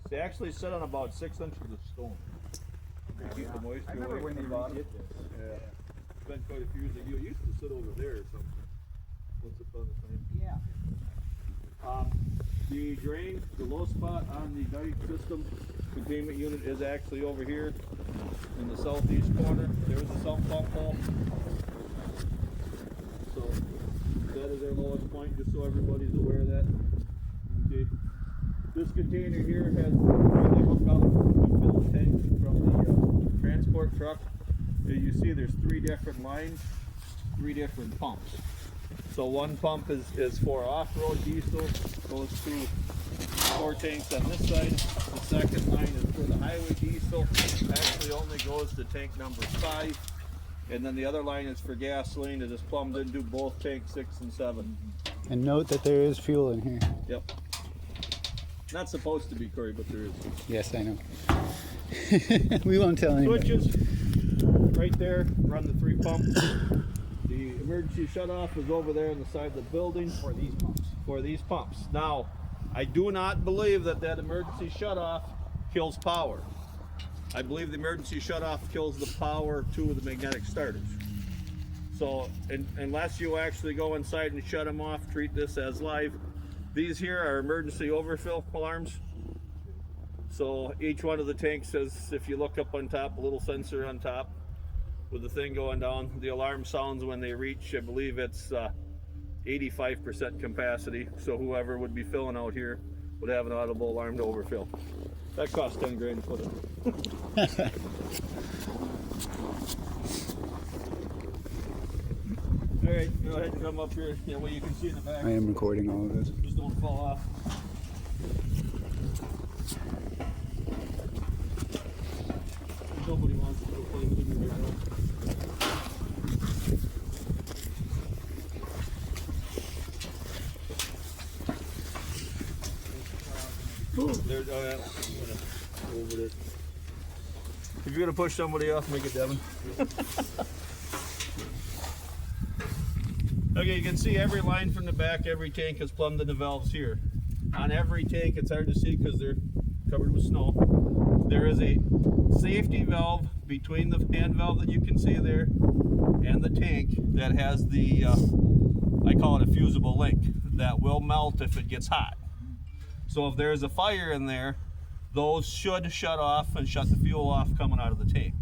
They actually sit on about 6 inches of stone. They keep the moisture away from the bottom. Yeah. It's been quite a few years. You used to sit over there or something. Once upon a time. Yeah. The drain, the low spot on the dike system containment unit is actually over here in the southeast corner. There's a sump pump hole. So that is our lowest point, just so everybody's aware of that. Okay. This container here has where they hook up to fill the tank from the transport truck. As you see, there's 3 different lines, 3 different pumps. So one pump is for off-road diesel, goes through 4 tanks on this side. The second line is for the highway diesel, actually only goes to tank number 5. And then the other line is for gasoline. It is plumbed into both tanks 6 and 7. And note that there is fuel in here. Yep. Not supposed to be, Corey, but there is. Yes, I know. We won't tell anybody. Switches right there, run the 3 pumps. The emergency shutoff is over there on the side of the building For these pumps. for these pumps. Now, I do not believe that emergency shutoff kills power. I believe the emergency shutoff kills the power to the magnetic starters. So, unless you actually go inside and shut them off, treat this as live. These here are emergency overfill alarms. So each one of the tanks has, if you look up on top, a little sensor on top with the thing going down. The alarm sounds when they reach, I believe it's 85% capacity. So whoever would be filling out here would have an audible alarm to overfill. That costs 10 grand to put it. All right, go ahead and come up here. Yeah, well, you can see in the back. I am recording all of this. Just don't fall off. Nobody wants to go play with me right now. There, oh yeah. Over there. If you're gonna push somebody off, make it Devin. Okay, you can see every line from the back, every tank is plumbed into valves here. On every tank, it's hard to see because they're covered with snow. There is a safety valve between the hand valve that you can see there and the tank that has the, I call it a fusible link, that will melt if it gets hot. So if there's a fire in there, those should shut off and shut the fuel off coming out of the tank.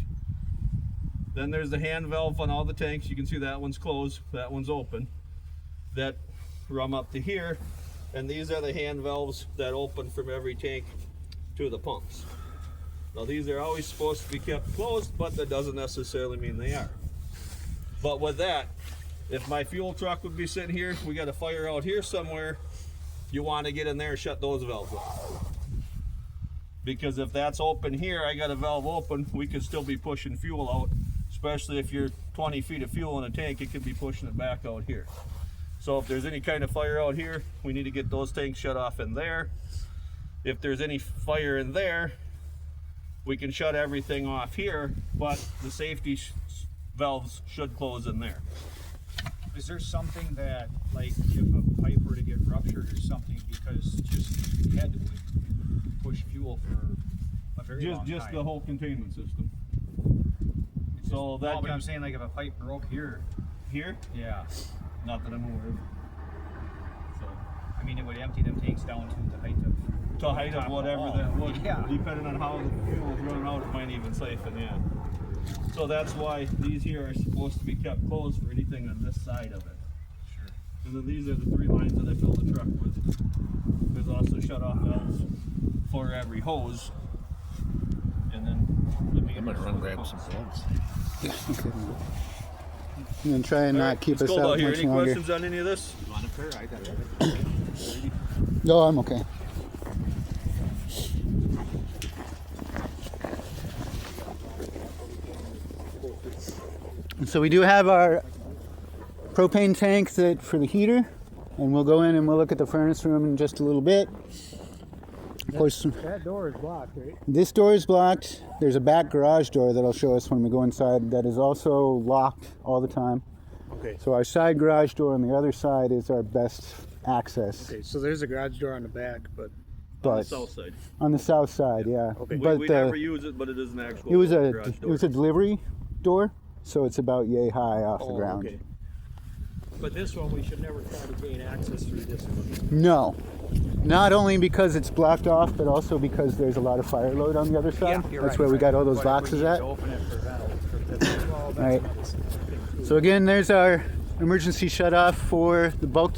Then there's the hand valve on all the tanks. You can see that one's closed, that one's open. That run up to here, and these are the hand valves that open from every tank to the pumps. Now these are always supposed to be kept closed, but that doesn't necessarily mean they are. But with that, if my fuel truck would be sitting here, we got a fire out here somewhere, you want to get in there and shut those valves off. Because if that's open here, I got a valve open, we could still be pushing fuel out, especially if you're 20 feet of fuel in a tank, it could be pushing it back out here. So if there's any kind of fire out here, we need to get those tanks shut off in there. If there's any fire in there, we can shut everything off here, but the safety valves should close in there. Is there something that, like, if a pipe were to get ruptured or something, because just you had to push fuel for a very long time? Just the whole containment system. So that. No, but I'm saying, like, if a pipe broke here. Here? Yeah. Not that I'm aware of. So. I mean, it would empty them tanks down to the height of. To height of whatever that would. Yeah. Depending on how the fuel is running out, it might even siphon in. So that's why these here are supposed to be kept closed for anything on this side of it. Sure. And then these are the 3 lines that I fill the truck with. There's also shut-off valves for every hose. And then I'm gonna run grab some gloves. I'm gonna try and not keep us out here. much Any longer. questions on any of this? You want a pair? I got it. No, I'm okay. So we do have our propane tank for the heater, and we'll go in and we'll look at the furnace room in just a little bit. Of course, that door is blocked, right? this door is blocked. There's a back garage door that'll show us when we go inside that is also locked all the time. Okay. So our side garage door on the other side is our best access. Okay, so there's a garage door on the back, but On the but south side. on the south side, yeah. Okay. But we the, never use it, but it is an actual it was garage it door. was a delivery door, so it's about yay high off the ground. Okay. But this one, we should never try to gain access through this one. No, not only because it's blocked off, but also because there's a lot of fire load on the other side. That's where we got all those boxes at. Open it for valves. All right. So again, there's our emergency shut-off for the bulk,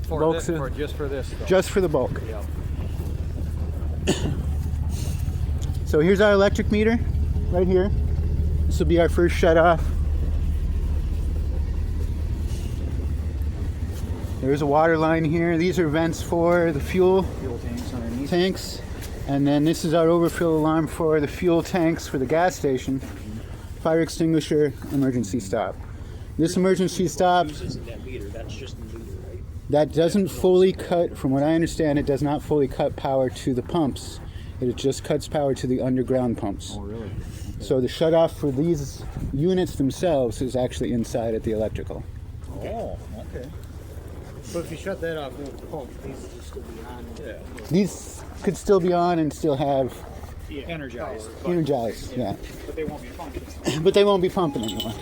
bulk sy- Just for this. Though. just for the bulk. Yeah. So here's our electric meter right here. This will be our first shut-off. There's a water line here. These are vents for the fuel Fuel tanks underneath. tanks. And then this is our overfill alarm for the fuel tanks for the gas station. Fire extinguisher, emergency stop. This emergency stop, Isn't that meter? That's just the meter, right? that doesn't fully cut, from what I understand, it does not fully cut power to the pumps. It just cuts power to the underground pumps. Oh, really? So the shutoff for these units themselves is actually inside at the electrical. Oh, okay. So if you shut that off, the pump needs to still be on. Yeah. These could still be on and still have Energized. energized, yeah. But they won't be functioning. But they won't be pumping anymore.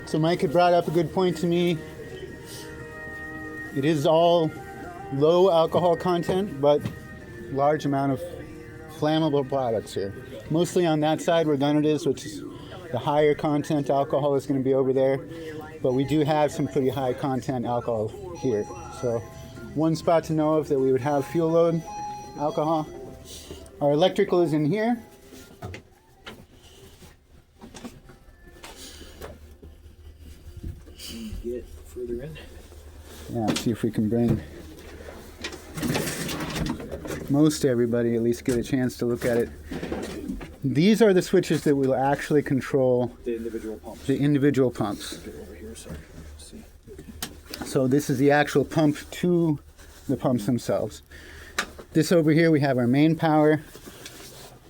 So Mike had brought up a good point to me. It is all low alcohol content, but large amount of flammable products here. Mostly on that side where Gunnar is, which is the higher content alcohol is going to be over there. But we do have some pretty high content alcohol here. So one spot to know of that we would have fuel load alcohol. Our electrical is in here. Get further in. Yeah, see if we can bring most everybody at least get a chance to look at it. These are the switches that will actually control The individual pumps. the individual pumps. Get over here, so see. So this is the actual pump to the pumps themselves. This over here we have our main power,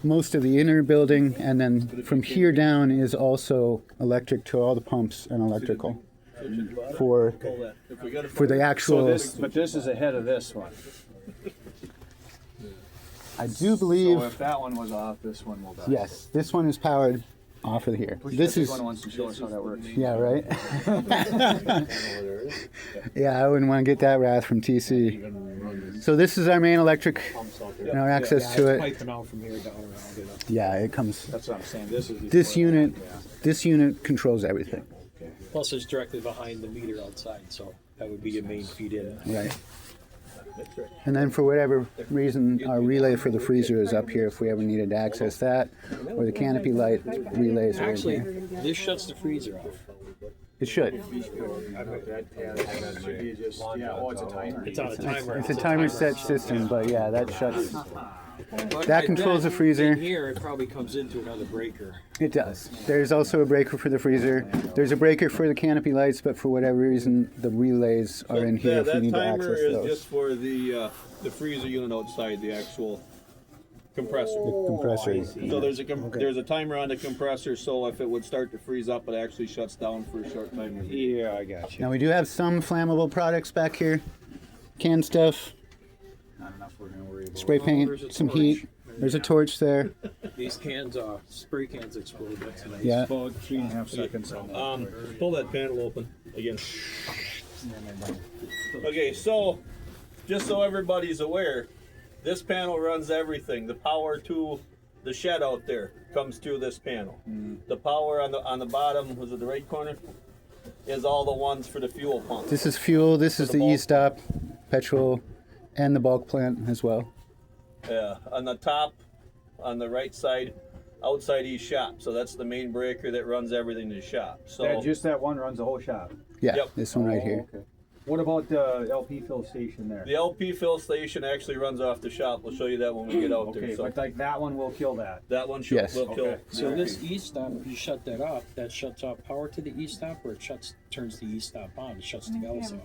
most of the inner building, and then from here down is also electric to all the pumps and electrical for the actual. But this is ahead of this one. I do believe, So if that one was off, this one will die. yes, this one is powered off of here. Push This that big is, one wants to show us how that works. yeah, right. Yeah, I wouldn't want to get that wrath from TC. So this is our main electric and our access to it. Piping out from here down around, you know. Yeah, it comes. That's what I'm saying. This is This before unit, that, yeah. this unit controls everything. Plus, it's directly behind the meter outside, so that would be your main feed in. Right. And then for whatever reason, our relay for the freezer is up here if we ever needed to access that, or the canopy light relays are in Actually, here. this shuts the freezer off. It should. It's a timer. It's on a timer. It's a timer set system, but yeah, that shuts. But That controls the freezer. In here, it probably comes into another breaker. It does. There's also a breaker for the freezer. There's a breaker for the canopy lights, but for whatever reason, the relays are in here if we that need to timer access is those. just for the freezer unit outside, the actual compressor. Compressor. So there's a timer on the compressor, so if it would start to freeze up, it actually shuts down for a short time. Yeah, I got you. Now we do have some flammable products back here. Canned stuff, Not enough we're gonna worry about. spray paint, there's a some torch. heat. There's a torch there. These cans, spray cans explode. That's nice. Yeah. About 3.5 seconds on that. Pull that panel open again. Okay, so just so everybody's aware, this panel runs everything. The power to the shed out there comes through this panel. The power on the bottom, was it the right corner? Is all the ones for the fuel pump. This is fuel. This is the the bulk. e-stop, petrol, and the bulk plant as well. Yeah, on the top, on the right side, outside each shop. So that's the main breaker that runs everything to the shop. So Just that one runs the whole shop. Yeah, Yep. this one right here. Okay. What about the LP fill station there? The LP fill station actually runs off the shop. We'll show you that when we get out Okay, there. So but like that one will kill that. that one should, Yes. will kill. Okay. So this e-stop, if you shut that off, that shuts off power to the e-stop, or it turns the e-stop on, it shuts the valves off.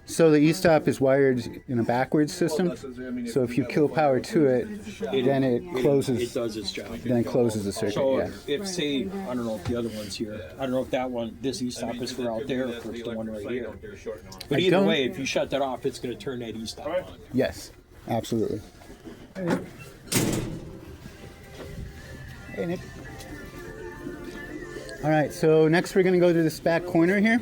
So the e-stop is wired in a backwards system. Well, that's- I mean, So if you have kill a power to it, then it It closes. does its job. Then it closes the circuit. So Yeah. if say, I don't know if the other one's here, I don't know if that one, this e-stop is for out there or if it's the one right here. But I either don't- way, if you shut that off, it's gonna turn that e-stop on. Yes, absolutely. Hey, Nick. All right, so next we're going to go to this back corner here.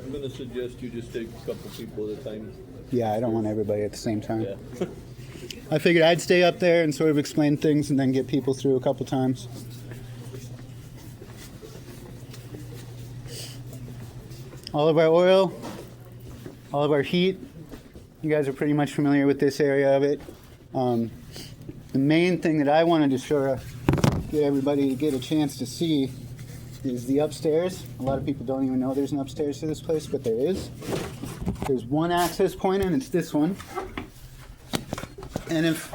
I'm going to suggest you just take a couple people at a time. Yeah, I don't want everybody at the same time. Yeah. I figured I'd stay up there and sort of explain things and then get people through a couple times. All of our oil, all of our heat. You guys are pretty much familiar with this area of it. The main thing that I wanted to show, get everybody to get a chance to see, is the upstairs. A lot of people don't even know there's an upstairs to this place, but there is. There's one access point, and it's this one. And if,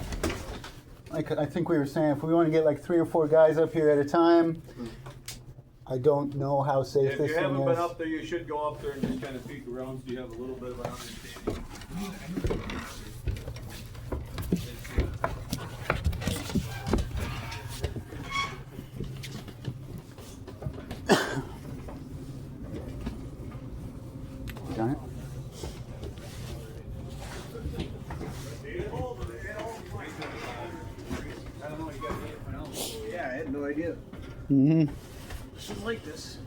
like I think we were saying, if we want to get like 3 or 4 guys up here at a time, I don't know how safe If this you thing haven't is. been up there, you should go up there and just kind of peek around so you have a little bit of an understanding. Done it? Yeah, I had no idea. Mm-hmm. Should like this.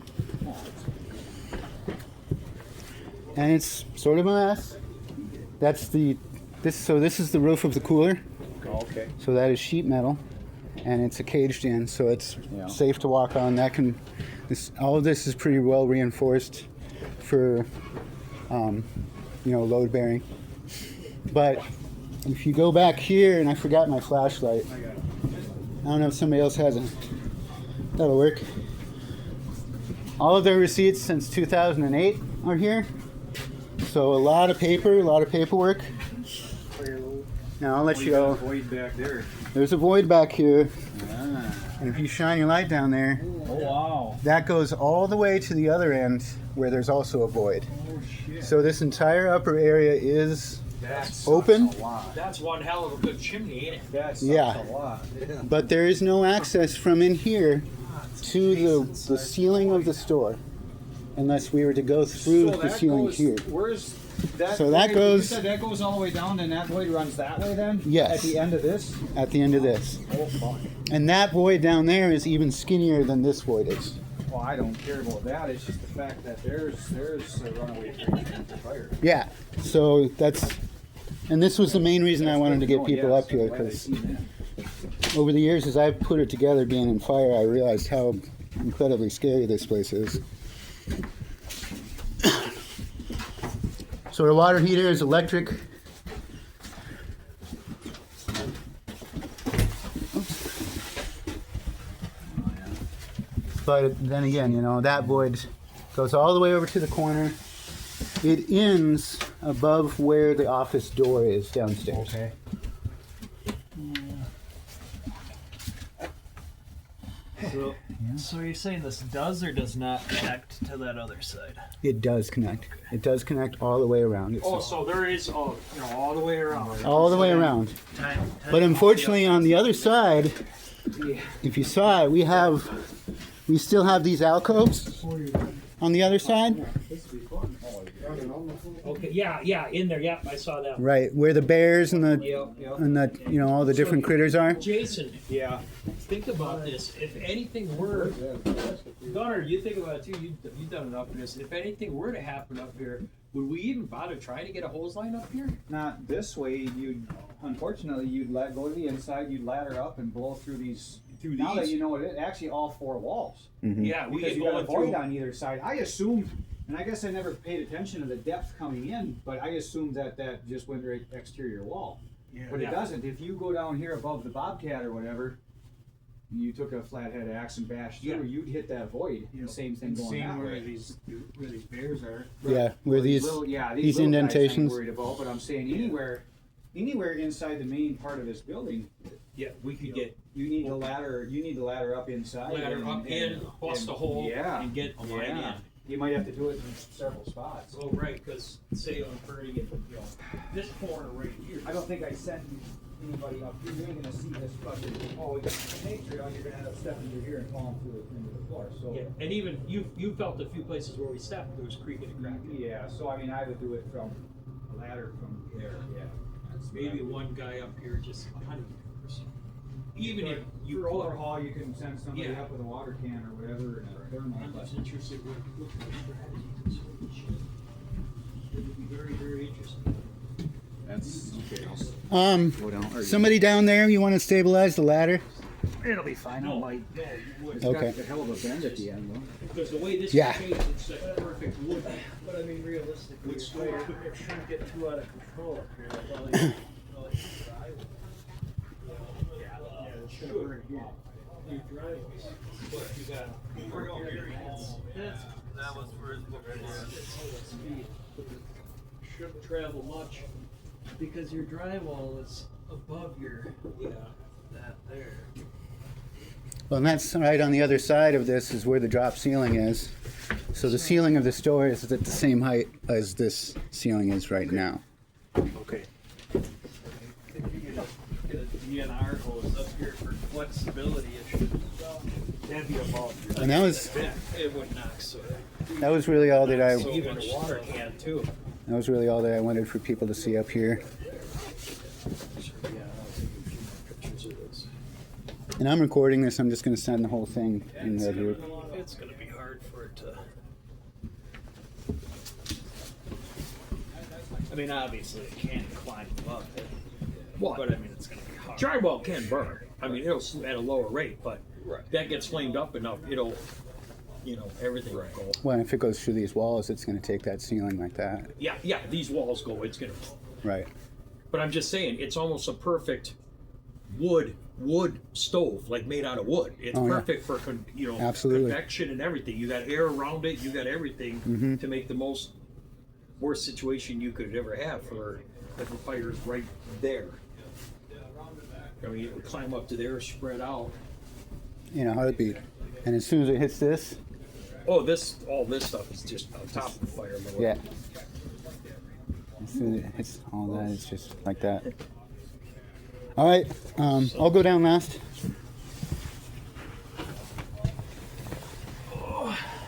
And it's sort of a mess. That's this is the roof of the cooler. Oh, okay. So that is sheet metal, and it's a caged in, so it's Yeah. safe to walk on. All of this is pretty well reinforced for, load bearing. But if you go back here, and I forgot my flashlight. I don't know if somebody else has it. That'll work. All of their receipts since 2008 are here. So a lot of paper, a lot of paperwork. Now I'll let you go. Void back there. There's a void back here, Ah. and if you shine your light down there, Oh wow. that goes all the way to the other end where there's also a void. Oh shit. So this entire upper area is That's open, a lot. That's one hell of a good chimney, ain't it? That's Yeah. a lot. but there is no access from in here to the ceiling of the store unless we were to go through the ceiling here. Where's that? So that okay, goes- You said that goes all the way down, and that void runs that way then? Yes. At the end of this? At the end of this. Oh fuck. And that void down there is even skinnier than this void is. Well, I don't care about that. It's just the fact that there's a runaway train for fire. Yeah, so and this was the main reason I wanted to get Oh, people yes, up here, I'm glad I because seen that. over the years as I've put it together being in fire, I realized how incredibly scary this place is. So our water heater is electric. But then again, that void goes all the way over to the corner. It ends above where the office door is downstairs. Okay. So you're saying this does or does not connect to that other side? It does connect. It does connect all the way around. It's Oh, so there is, all the way around. all the way around. But unfortunately, on the other side, if you saw it, we still have these alcoves on the other side, Okay, yeah, in there, yep, I saw that. right where the bears and the Yep. all the different critters are. Jason, Yeah. think about this. If anything were, Gunnar, you think about it too. You've done enough of this. If anything were to happen up here, would we even bother trying to get a hose line up here? Not this way. Unfortunately, you'd go to the inside, you'd ladder up and blow through these. Now that you know it, actually all 4 walls. Yeah, we Because could you go got a in void through. on either side. I assumed, and I guess I never paid attention to the depth coming in, but I assumed that just went right exterior wall. But it Yeah. doesn't. If you go down here above the Bobcat or whatever, you took a flathead axe and bashed through, Yeah. you'd hit that void. And same thing going that where way. these bears are. Yeah, where these little, these these little guys I ain't indentations. worried about, but I'm saying anywhere inside the main part of this building, Yeah, we could get you need the ladder. You need the ladder up inside. ladder up in, bust a hole, yeah, and get a line yeah. in. You might have to do it in several spots. Oh, right, because say on turning it, this corner right here. I don't think I sent anybody up here. You ain't gonna see this fucking. Oh, we got a snake trail. You're gonna end up stepping through here and falling through into the floor. So. Yeah, and even you felt a few places where we stepped, there was creaking and cracking. Yeah, so I mean, I would do it from a ladder from there. Yeah. That's what I Maybe would do. one guy up here just 100 years. Even if you for could- overhaul, you can send somebody Yeah. up with a water can or whatever and a thermal. I'm but- just interested in what the strategy is. It would be very, very interesting. That's okay. Go down. Or Somebody down there, you want to stabilize the ladder? It'll be fine. No, I might. no, you wouldn't. Okay. Got a hell of a bend at the end, though. Because the way this Yeah. is shaped, it's like perfect wood. But I mean, realistically, Would store it. it shouldn't get too out of control up here. Like all these, it shouldn't burn here. Your driveways, but you got That was for his book. speed. Shouldn't travel much. Because your drywall is above your, that there. Well, and that's right on the other side of this is where the drop ceiling is. So the ceiling of the store is at the same height as this ceiling is right now. Okay. If you get a DNR hose up here for flexibility, it should be above your. And that was It would knock so. really all that I Even a water can too. I wanted for people to see up here. Yeah, I'll take a few more pictures of this. And I'm recording this. I'm just going to send the whole thing in the group. It's gonna be hard for it to. I mean, obviously it can't climb above it. What? But I mean, it's gonna be hard. Drywall can burn. I mean, it'll at a lower rate, but that gets flamed up enough, it'll, everything will go. Well, if it goes through these walls, it's going to take that ceiling like that. Yeah, these walls go, it's gonna. Right. But I'm just saying, it's almost a perfect wood stove, like made out of wood. It's Oh, yeah. perfect for Absolutely. convection and everything. You got air around it. You got everything Mm-hmm. to make the most worst situation you could ever have for if a fire is right there. I mean, it would climb up to there, spread out. You know, heartbeat. And as soon as it hits this, Oh, all this stuff is just on top of the fire. yeah. As soon as it hits all that, it's just like that. All right, I'll go down last.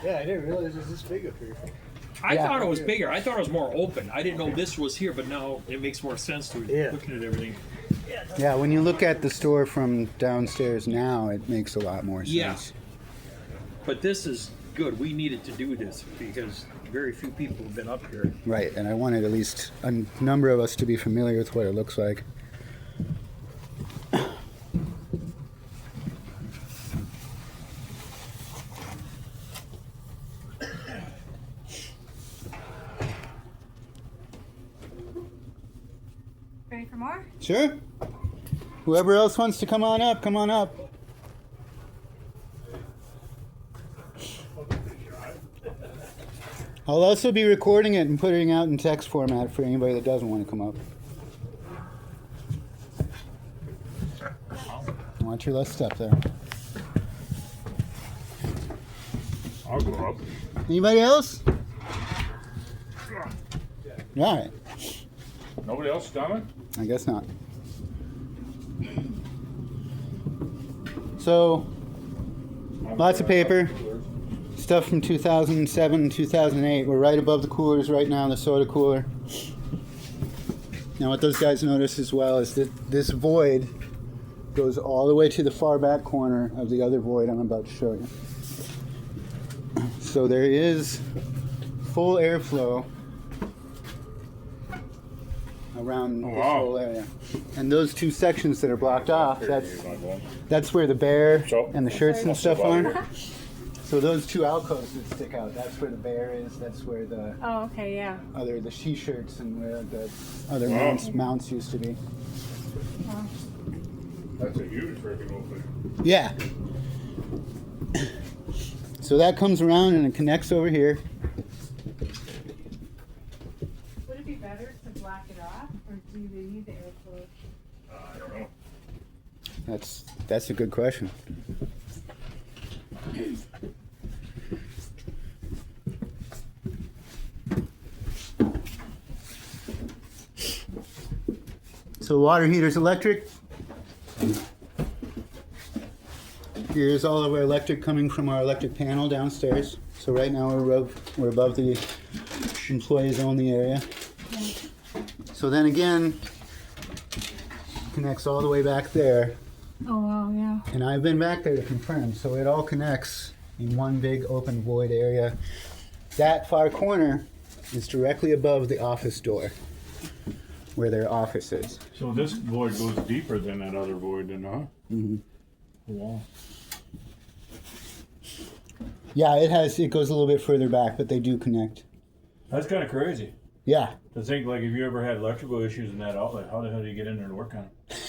Yeah, I didn't realize it was this big up here. I Yeah. thought it was bigger. I thought it was more open. I didn't know this was here, but now it makes more sense to looking at everything. Yeah, when you look at the store from downstairs now, it makes a lot more sense. Yeah. But this is good. We needed to do this because very few people have been up here. Right, and I wanted at least a number of us to be familiar with what it looks like. Ready for more? Sure. Whoever else wants to come on up, come on up. I'll also be recording it and putting it out in text format for anybody that doesn't want to come up. Watch your left step there. I'll go up. Anybody else? All right. Nobody else done it? I guess not. So, lots of paper. Stuff from 2007, 2008. We're right above the coolers right now, the soda cooler. Now what those guys notice as well is that this void goes all the way to the far back corner of the other void I'm about to show you. So there is full airflow around this wow. whole area. And those two sections that are blocked off, that's where the bear So- and the shirts and stuff about are. So those two alcoves that stick out, that's where the bear is, that's where the Oh, okay, yeah. the she-shirts and where the other Wow. mounts used to be. That's a huge freaking opening. Yeah, So that comes around and it connects over here. Would it be better to block it off, or do they need the airflow? I don't know. That's a good question. So water heater's electric. Here's all of our electric coming from our electric panel downstairs. So right now we're above the employees only area. So then again, connects all the way back there. Oh, wow, yeah. And I've been back there to confirm. So it all connects in one big open void area. That far corner is directly above the office door, where their office is. So this void goes deeper than that other void, then, huh? Mm-hmm. Wow. Yeah, it goes a little bit further back, but they do connect. That's kind of crazy. Yeah. To think, like, if you ever had electrical issues in that outlet, how the hell do you get in there and work on it?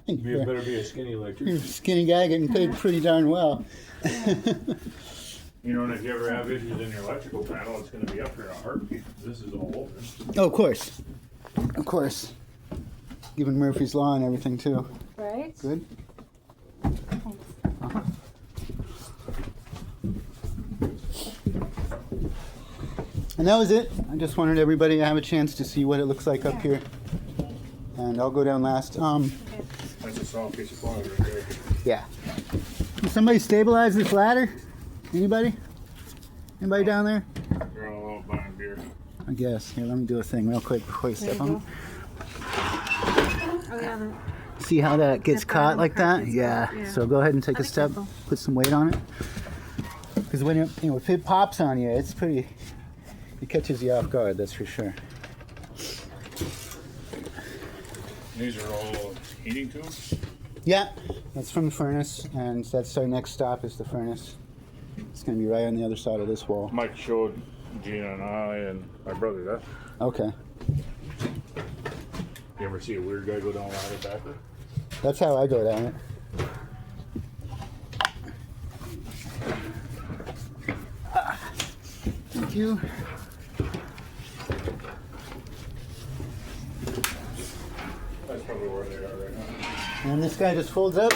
You better be a skinny You're a electrician. skinny guy getting paid pretty darn well. You know, and if you ever have issues in your electrical panel, it's going to be up here in a heartbeat. This is all open. Oh, of course. Of course. Given Murphy's Law and everything, too. Right? Good. Uh-huh. And that was it. I just wanted everybody to have a chance to see what it looks like up here. And I'll go down last. That's a solid piece of plywood right there. Yeah. Can somebody stabilize this ladder? Anybody? Anybody down there? You're all out buying beer. I guess. Here, let me do a thing real quick before you step on it. Oh, yeah. See how that gets That caught bottom like part that? gets Yeah. caught, yeah. So go ahead and take a Be step, careful. put some weight on it. Because when if it pops on you, it catches you off guard, that's for sure. These are all heating tubes. Yeah, that's from the furnace, and that's our next stop is the furnace. It's going to be right on the other side of this wall. Mike showed Gina and I and my brother that. Okay, You ever see a weird guy go down ladder backward? that's how I go down it. Thank you. That's probably where they are right now. And then this guy just folds up.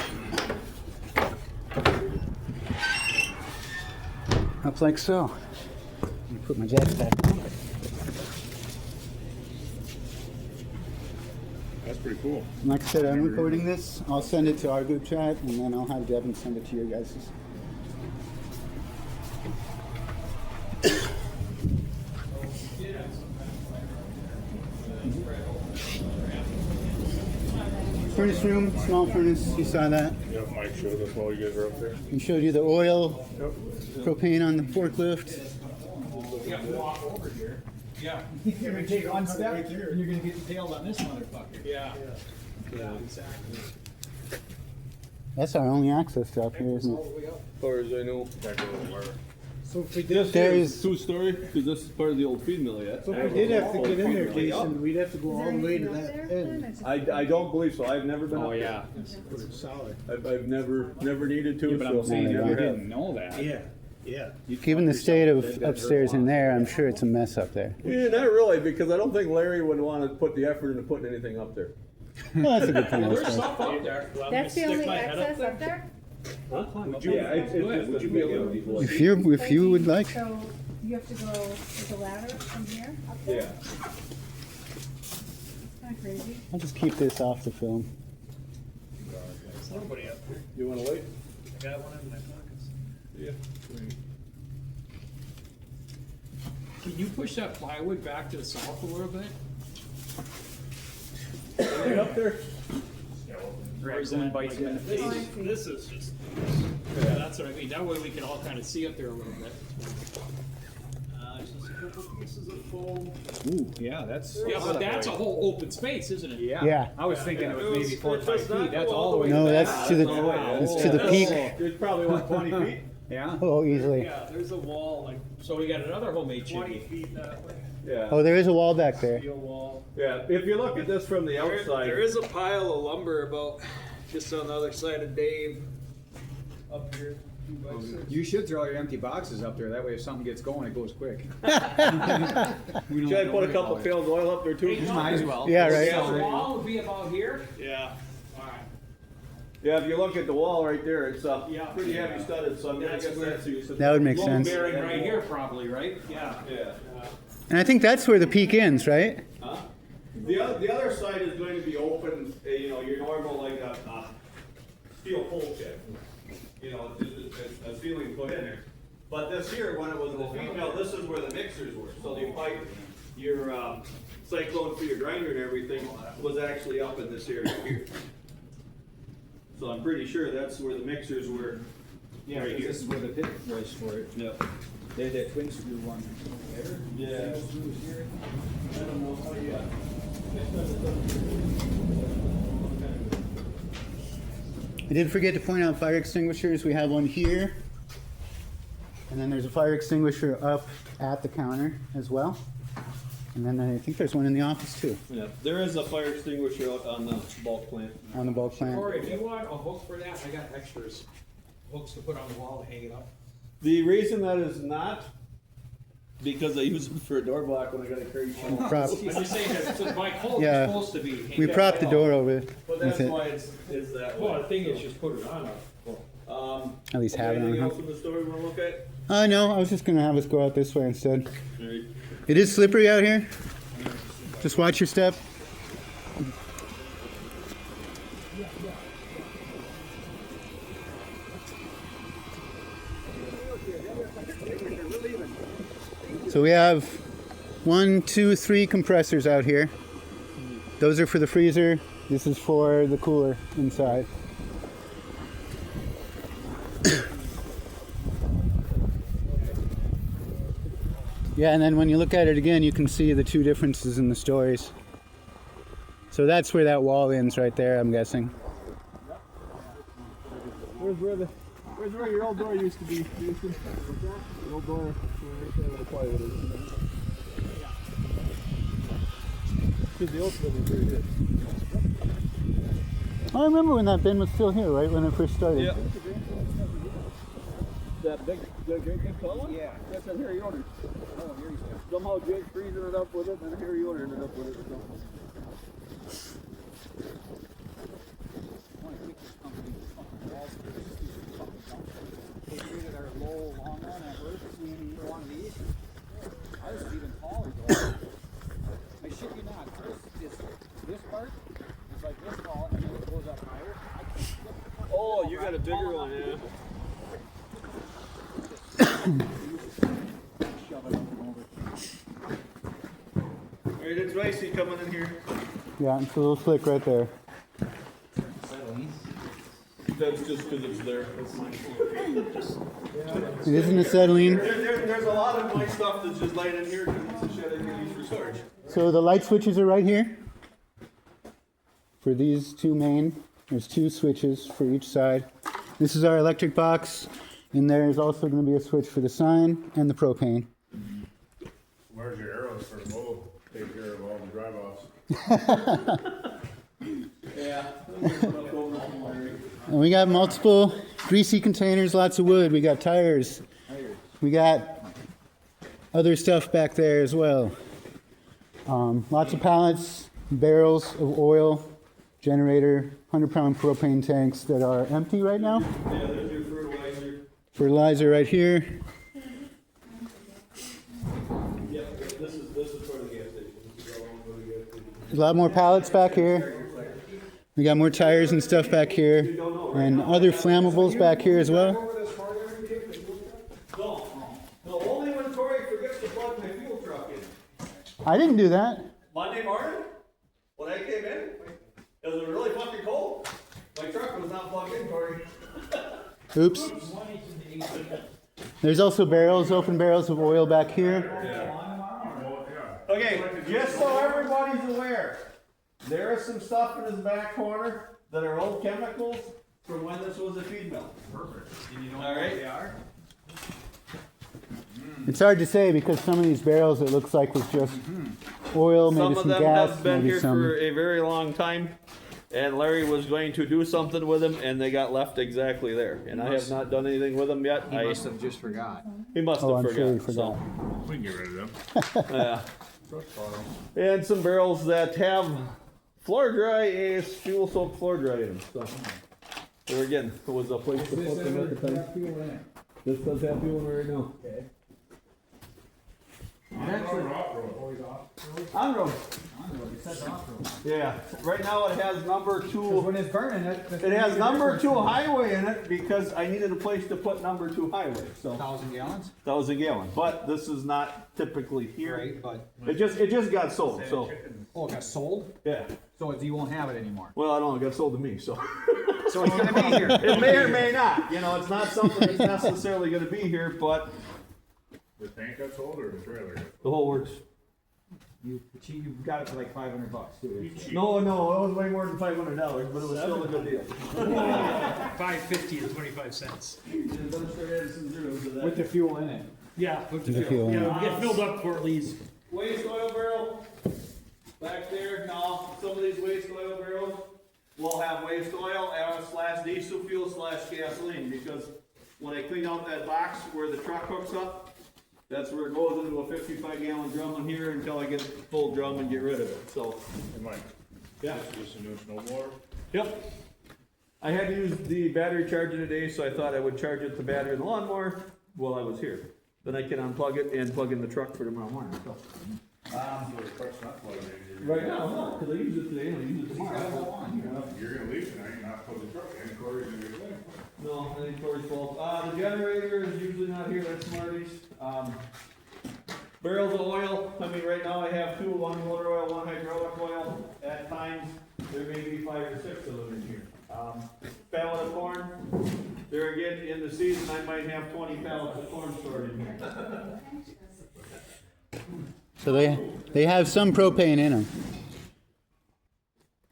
Up like so. Let me put my jacks back on. That's pretty cool. And like I said, I'm recording this. I'll send it to our group chat, and then I'll have Devin send it to your guys'. Furnace room, small furnace, you saw that. Yeah, Mike showed us while you guys were up there. He showed you the oil, Yep. propane on the forklift. Yeah, walk over here. Yeah. You're gonna take one step, and you're gonna get detailed on this motherfucker. Yeah. Yeah, exactly. That's our only access to up here, isn't it? As far as I know. Back over where. So if we This did, There is is- two-story, because this is part of the old feed mill yet. so if we did have to get in there, Jason, we'd have to go all the way to that end. I don't believe so. I've never been Oh, up there. yeah. It's solid. I've never needed to. Yeah, but I'm so saying if never you did. didn't know that. Yeah, yeah. Given the state of upstairs in there, I'm sure it's a mess up there. Yeah, not really, because I don't think Larry would want to put the effort into putting anything up there. Well, that's a good point. I There's suppose. stuff up there. That's the only access up there? Would you, yeah, it's just would you be able to? If you would like. So you have to go with the ladder from here up there? Yeah. Kinda crazy. I'll just keep this off the film. Nobody up there. You want to wait? I got one in my pockets. Yeah. Can you push that plywood back to the south a little bit? Right up there. Right, someone bites you in the face. Oh, I see. This is just, yeah, that's what I mean. That way we can all kind of see up there a little bit. Just a couple pieces of foam. Ooh, yeah, that's. Yeah, but that's a whole open space, isn't it? Yeah. Yeah. I was thinking it was maybe 4 or 5 feet. That's all the way. No, to that's to the peak. It's probably what, 20 feet? Yeah. Oh, easily. Yeah, there's a wall, like, so we got another homemade 20 feet that way. Yeah. Oh, there is a wall back there. Steel wall. Yeah. If you look at this from the outside, There is a pile of lumber about just on the other side of Dave up here. You should throw your empty boxes up there, that way if something gets going, it goes quick. Should I put a couple pails of oil up there too? Might as well. Yeah, right. So the wall would be about here. Yeah. Alright. Yeah, if you look at the wall right there, it's Yeah. pretty heavy studded, so I guess that's. That would make Load sense. bearing right here probably, right? Yeah. Yeah. And I think that's where the peak ends, right? Huh? The other side is going to be open, you know, your normal like a steel pole shed. You know, a ceiling put in there. But this here, when it was the feed mill, this is where the mixers were. So the pipe, your cyclone for your grinder and everything was actually up in this area here. So I'm pretty sure that's where the mixers were. Yeah, right 'cause here. this is where the pit was for it. Yep. They had that twin screw one. Yeah. Screws here. I don't know how yet. I did forget to point out fire extinguishers. We have one here. And then there's a fire extinguisher up at the counter as well. And then I think there's one in the office too, Yeah, there is a fire extinguisher out on the bulk plant. on the bulk plant. Corey, if you want a hook for that, I got extras. Hooks to put on the wall and hang it up. The reason that is not, because I use it for a door block when I got a carry shell. Prop. I'm just saying that so my hole Yeah. is supposed to be. We propped the door over But with that's it. why it's that Well, way. the thing is, just put it on a. At least have it on Anything hand. else in the store you wanna look at? No, I was just gonna have us go out this way instead. Alright. It is slippery out here. Just watch your step. So we have 1, 2, 3 compressors out here. Those are for the freezer. This is for the cooler inside. Yeah, and then when you look at it again, you can see the two differences in the stories. So that's where that wall ends right there, I'm guessing. Where's where your old door used to be, Houston? The old door, right there where the plywood is. Because the old building's very good. I remember when that bin was still here, right when it first started. Yep. That big, big tall one? Yeah. That's a Harry ordered. Oh, here he's got. Somehow Jake freezing it up with it, and Harry ordered ended up with it. So. I want to kick this company fucking walls. They created our low long one at work. See any one of these? Ours is even taller though. I shit you not. This part is like this tall, and then it goes up higher. I can't get the fucking Oh, you got a bigger one, yeah. shove it up and over. Alright, it's Ricey coming in here. Yeah, it's a little slick right there. That's just because it's there. That's mine. It isn't acetylene. There's a lot of my stuff that's just laying in here because it's a shed I can use for storage. So the light switches are right here. For these two main, there's 2 switches for each side. This is our electric box, and there's also going to be a switch for the sign and the propane. Where's your arrows for Mo? Take care of all the drive-offs. Yeah. And we got multiple greasy containers, lots of wood. We got tires. We got other stuff back there as well. Lots of pallets, barrels of oil, generator, 100-pound propane tanks that are empty right now. Yeah, there's your fertilizer. Fertilizer right here. Yep, this is for the gas station. This is all for the gas station. A lot more pallets back here. We got more tires and stuff back here. And other flammables back here as well. No, only when Tori forgets to plug my fuel truck in. I didn't do that. Monday morning, when I came in, it was really fucking cold. My truck was not plugged in, Tori. Oops. There's also barrels, open barrels of oil back here. Okay, just so everybody's aware, there is some stuff in this back corner that are old chemicals from when this was a feed mill. Perfect. And you know All what right. they are? It's hard to say because some of these barrels it looks like was just oil, maybe Some of some them gas, have been maybe here some. for a very long time. and Larry was going to do something with them, and they got left exactly there. And I have not done anything with them yet. He must have just forgot. He must Oh, have I'm sure he forgot. forgot. We can get rid of them. So, yeah. Truck file. And some barrels that have floor dry is fuel soaked floor dry in them. So there again, it was a place to put them at the time. This does have fuel in it right now. On rock road. On road. It says off-road. Yeah. Right now it has number 2. When it's burning, It has number 2 highway in it because I needed a place to put number 2 highway. So 1,000 gallons? 1,000 gallon. But this is not typically here. Right, but, It just got sold. So oh, it got sold? yeah. So you won't have it anymore. Well, I don't know. It got sold to me. So. So it's gonna be here. It may or may not. You know, it's not something that's necessarily going to be here, but The tank got sold or the trailer? the whole works. You got it for like $500 too. No, it was way more than $500, but it was still a good deal. $5.50 and 25 cents. With the fuel in it. Yeah, with The fuel. Yeah, we get filled up before it leaves. Waste oil barrel back there. Now, some of these waste oil barrels will have waste oil slash diesel fuel slash gasoline because when I clean out that box where the truck hooks up, that's where it goes into a 55-gallon drum in here until I get a full drum and get rid of it. So, And Mike, yeah. just a new snowblower? Yep. I had to use the battery charger today, so I thought I would charge it the battery in the lawnmower while I was here. Then I can unplug it and plug in the truck for tomorrow morning. So. So the truck's not plugged in. Right now, no, because I use it today and I use it tomorrow. You're gonna leave tonight, not plug the truck in, Corey's gonna get it in. No, I think Corey's fault. The generator is usually not here, that's Smarties. Barrels of oil, I mean, right now I have 2, one motor oil, one hydraulic oil. At times, there may be 5 or 6 of them in here. Pallet of corn, there again, in the season, I might have 20 pallets of corn stored in here. So they have some propane in them.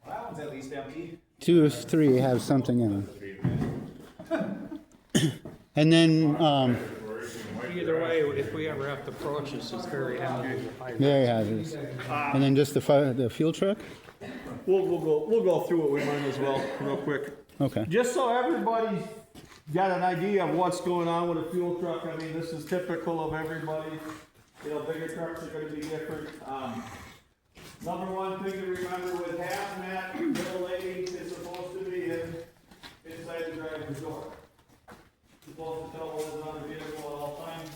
That one's at least empty. 2 or 3 have something in them. And then Either way, if we ever have to approach this, it's very hazardous. very hazardous. And then just the fuel truck. We'll go through it, we might as well, real quick. Okay. Just so everybody's got an idea of what's going on with a fuel truck, I mean, this is typical of everybody. You know, bigger trucks are gonna be different. Number one thing to remember with hazmat, the lady is supposed to be inside the driver's door. Supposed to tell what's on the vehicle at all times.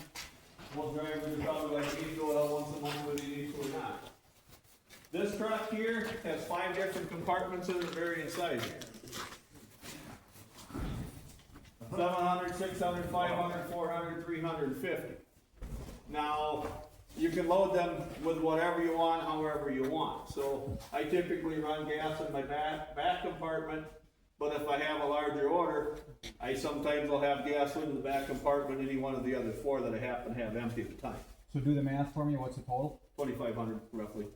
Most drivers are probably like, you go out once a month, whether you need to or not. This truck here has 5 different compartments in it, varying sizes. 700, 600, 500, 400, 350. Now, you can load them with whatever you want, however you want. So I typically run gas in my back compartment, but if I have a larger order, I sometimes will have gasoline in the back compartment, any one of the other 4 that I happen to have empty at the time. So do the math for me, what's the total? 2,500 roughly.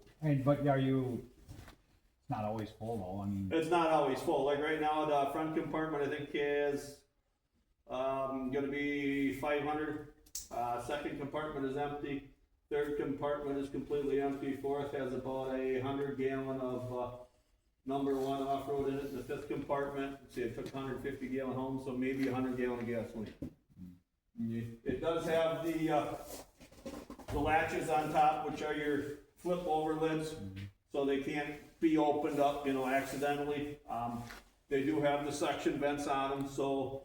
But are you, it's not always full though, I mean. It's not always full. Like right now, the front compartment I think is gonna be 500. Second compartment is empty. Third compartment is completely empty. Fourth has about 100 gallon of number 1 off-road in it. The fifth compartment, see, it took 150 gallon home, so maybe 100 gallon of gasoline. It does have the latches on top, which are your flip over lids, so they can't be opened up, you know, accidentally. They do have the suction vents on them, so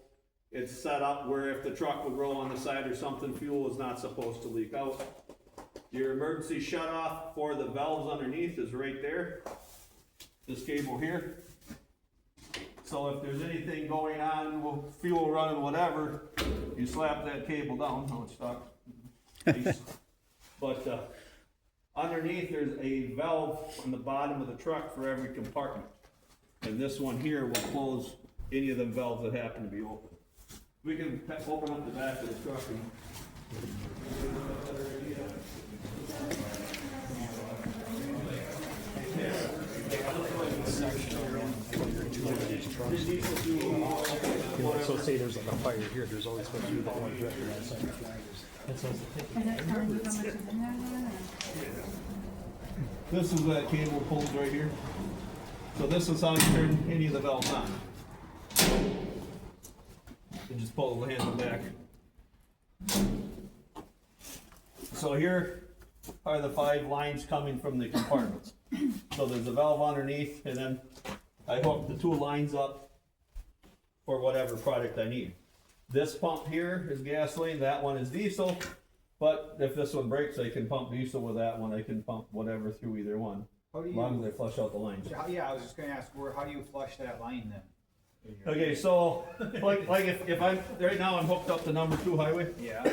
it's set up where if the truck would roll on the side or something, fuel is not supposed to leak out. Your emergency shutoff for the valves underneath is right there. This cable here. So if there's anything going on, with fuel running, whatever, you slap that cable down. Oh, it's stuck. But underneath there's a valve on the bottom of the truck for every compartment. And this one here will close any of them valves that happen to be open. We can open up the back of the truck and So say there's like a fire here, there's always supposed to be that one director on the side of the drivers. That's what I was thinking. Is it telling you how much is in there? this is that cable pulls right here. So this is how you turn any of the valves on. You just pull the handle back. So here are the 5 lines coming from the compartments. So there's a valve underneath, and then I hook the 2 lines up for whatever product I need. This pump here is gasoline, that one is diesel, but if this one breaks, I can pump diesel with that one, I can pump whatever through either one, How do as you? long as I flush out the lines. Yeah, I was just gonna ask, how do you flush that line then? Okay, so, like if I'm, right now I'm hooked up to number 2 highway. Yeah.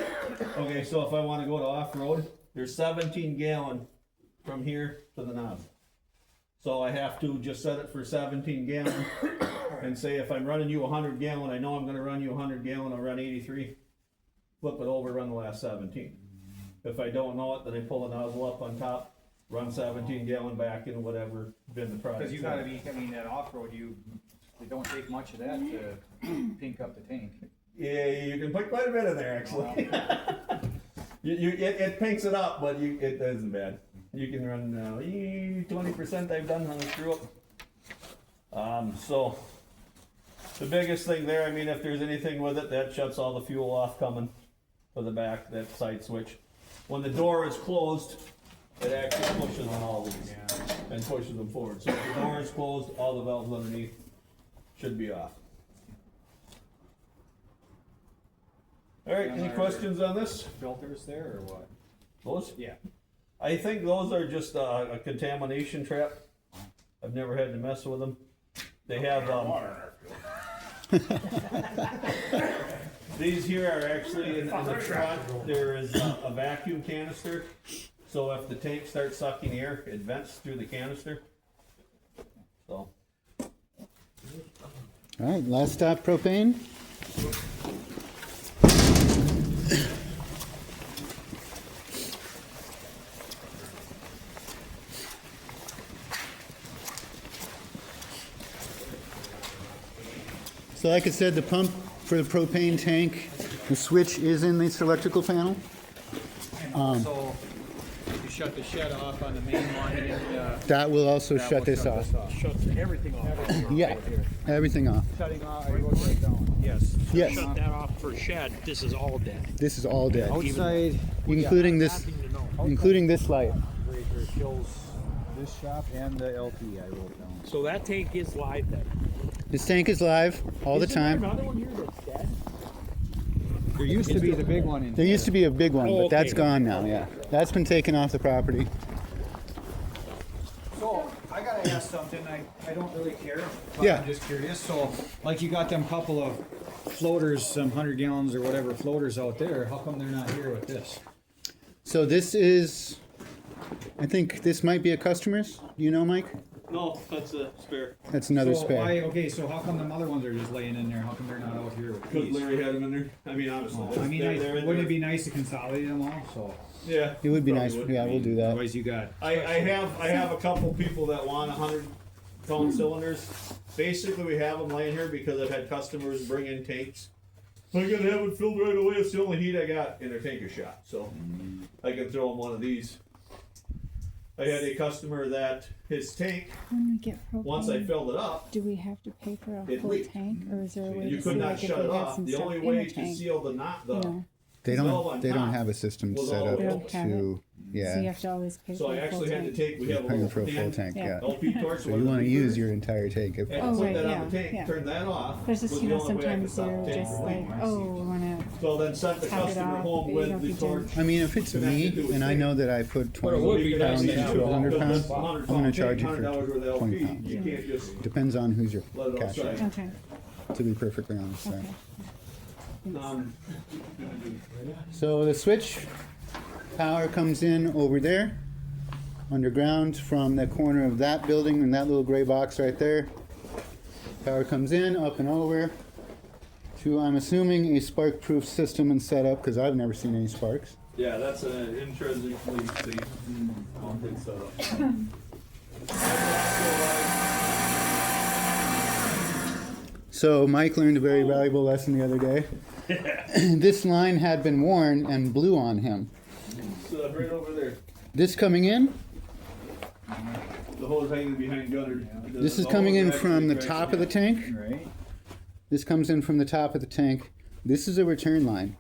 Okay, so if I wanna go to off-road, there's 17 gallon from here to the nozzle. So I have to just set it for 17 gallon, and say if I'm running you 100 gallon, I know I'm gonna run you 100 gallon, I'll run 83. Flip it over, run the last 17. If I don't know it, then I pull the nozzle up on top, run 17 gallon back into whatever bin the product. Because you gotta be, I mean, that off-road, it don't take much of that to pink up the tank. Yeah, you can put quite a bit in there actually. It pinks it up, but it isn't bad. You can run 20% I've done on the screw up. So the biggest thing there, I mean, if there's anything with it, that shuts all the fuel off coming to the back, that side switch. When the door is closed, it actually pushes on all these and pushes them forward. So if the door is closed, all the valves underneath should be off. All right, any questions on this? Filters there or what? Those? Yeah. I think those are just a contamination trap. I've never had to mess with them. They have, these here are actually in the front, there is a vacuum canister. So if the tank starts sucking air, it vents through the canister. So. All right, last stop, propane. So like I said, the pump for the propane tank, the switch is in this electrical panel. So you shut the shed off on the main line and That will also that shut will this off. Shuts everything off. Yeah, everything off. Shutting off, I wrote that down. Yes. Yes, Shut that off for shed. This is all dead. this is all dead, Outside including this, Nothing to know. including this light. breaker kills this shop and the LP I wrote down. So that tank is live then. This tank is live all the Isn't there time. another one here that's dead? There used to be the big one in There used to be a big one, Oh, but that's okay. gone now, yeah. That's been taken off the property. So, I gotta ask something, I don't really care, but Yeah. I'm just curious, so, like you got them couple of floaters, some 100 gallons or whatever floaters out there, how come they're not here with this? So this is, I think this might be a customer's. Do you know, Mike? No, that's a spare. That's another So spare. why, okay, so how come them other ones are just laying in there, how come they're not out here with Because these? Larry had them in there. I mean, honestly. I mean, they're in wouldn't there. it be nice to consolidate them all, so, Yeah. It would be probably nice. would. Yeah, we'll do that. otherwise you got, I have a couple people that want 100-ton cylinders. Basically, we have them laying here because I've had customers bring in tanks. I gotta have it filled right away. It's the only heat I got in their tanker shop, so I can throw them one of these. I had a customer that his tank, When we get propane, once I filled it up, do we have to pay for a It full leaked. tank, or is there a way you to could see not like if shut we it have off. some The stuff only in way the to tank? seal the knot, You know, They valve don't. on They don't top have a system was set all up They don't have to. so you Yeah, have to always pay so for I a full actually had to tank. take. We have a paying little for a full pan, tank. Yeah. Yeah. LP torch. So you want to use your entire tank. If And Oh, put right, that on yeah, the tank, yeah. turn that off. There's just, was you the know, only way I could sometimes stop you're the tank just from like, leaking. oh, we wanna, So then sent the Tap it customer off, home but you with don't the need to- torch. I mean, if it's me and I know that I put But it would 20 be pounds nice to into have 100 it. pounds, I'm going to charge you for $100 worth of 20 LP. pounds. You can't just Depends on who's your let it cashier. outside. okay, To be perfectly honest, there. okay. So the switch power comes in over there, underground from the corner of that building and that little gray box right there. Power comes in, up and over to, I'm assuming, a spark-proof system and setup because I've never seen any sparks. Yeah, that's an intrinsically safe mounted setup. So Mike learned a very valuable lesson the other day. This line had been worn and blew on him. So right over there. This coming in, The hose hanging behind gutter. This is coming in from the top of the tank. Right. This comes in from the top of the tank. This is a return line.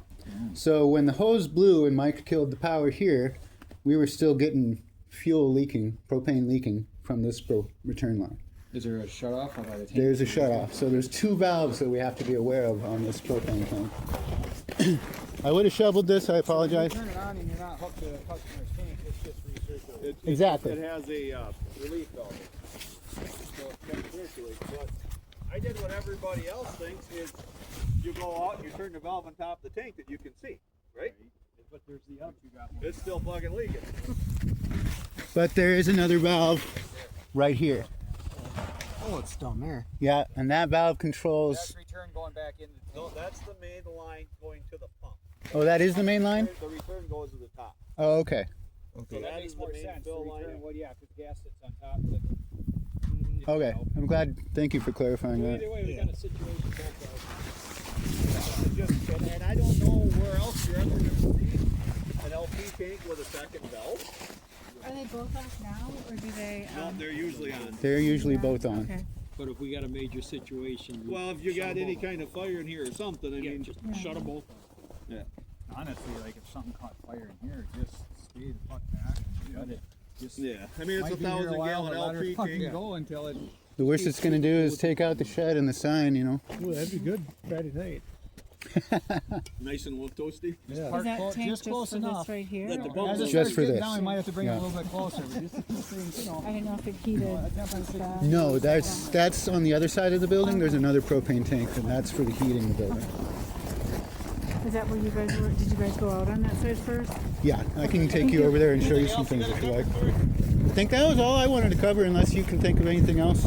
So when the hose blew and Mike killed the power here, we were still getting fuel leaking, propane leaking from this return line. Is there a shut off by the tank? There's a shut off. So there's two valves that we have to be aware of on this propane tank. I would have shoveled this, I apologize. Turn it on and you're not hooked to the customer's tank, it's just recirculating. Exactly. It has a relief valve. So it can circulate. But I did what everybody else thinks is you go out and you turn the valve on top of the tank that you can see, right? But there's the other. It's still fucking leaking. But there is another valve right here. Oh, it's down there. Yeah, and that valve controls. That's return going back into the No, that's the main line going to the pump. Oh, that is the main line? The return goes to the top. Oh, okay. So that makes is the more main sense. fill The line. return, well, yeah, because gas sits on top. But Okay. I'm glad. Thank you for clarifying that. Either way, we got a situation both And I don't know where else you're ever going to see an LP tank with a second valve. Are they both off now, or do they? No, they're usually on. They're usually both on. Okay. But if we got a major situation, we Well, if you shut got them any both. kind of fire in here or something, I Yeah, mean, just shut them both. yeah. honestly, like if something caught fire in here, just stay the fuck back and shut it. Just Yeah, I mean, it's might a be here 1,000 while, gallon but let her LP fucking tank. go until it. The worst it's going to do is take out the shed and the sign, you know. Ooh, that'd be good Friday night. Nice and toasty. Yeah. Is that close- tank just just close for enough. this right here? Let the or- bump As it Just starts for getting this. down, we might have to bring it Yeah. a little bit closer. But just you know, I didn't know if it heated. No, that's on the other side of the building. There's another propane tank, and that's for the heating of the building. Is that where you guys were? Did you guys go out on that side first? Yeah, I can take you over there and show you some things if you like. I think that was all I wanted to cover, unless you can think of anything else.